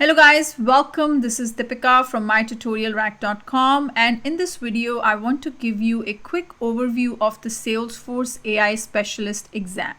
Hello guys, welcome. This is Deepika from MyTutorialRack.com, and in this video I want to give you a quick overview of the Salesforce AI Specialist exam.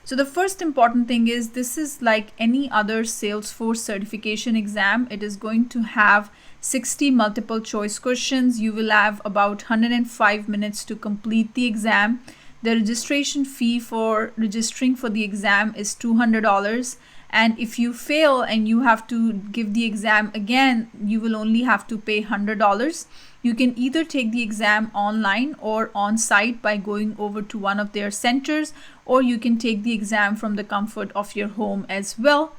So the first important thing is this is like any other Salesforce certification exam. It is going to have 60 multiple choice questions. You will have about 105 minutes to complete the exam. The registration fee for registering for the exam is $200. And if you fail and you have to give the exam again, you will only have to pay $100. You can either take the exam online or on site by going over to one of their centers, or you can take the exam from the comfort of your home as well.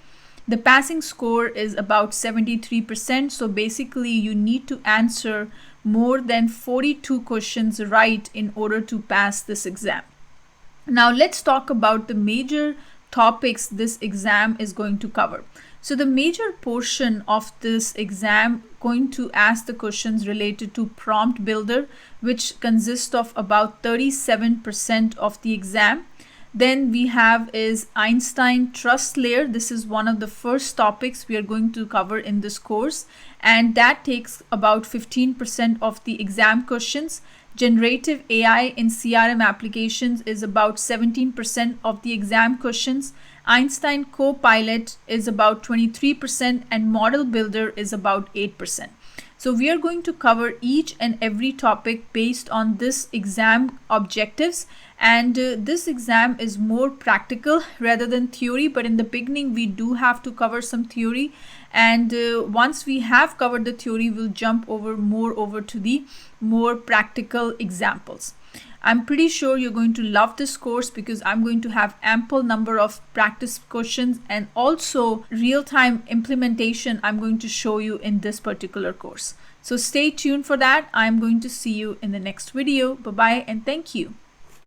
The passing score is about 73%. So basically you need to answer more than 42 questions right in order to pass this exam. Now let's talk about the major topics this exam is going to cover. So the major portion of this exam going to ask the questions related to prompt builder, which consists of about 37% of the exam. Then we have is Einstein Trust Layer. This is one of the first topics we are going to cover in this course, and that takes about 15% of the exam questions. Generative AI in CRM Applications is about 17% of the exam questions. Einstein Copilot is about 23%, and Model Builder is about 8%. So we are going to cover each and every topic based on this exam objectives, and this exam is more practical rather than theory, but in the beginning we do have to cover some theory, and once we have covered the theory, we'll jump over to the more practical examples. I'm pretty sure you're going to love this course because I'm going to have ample number of practice questions and also real-time implementation I'm going to show you in this particular course. So stay tuned for that. I'm going to see you in the next video. Bye-bye and thank you.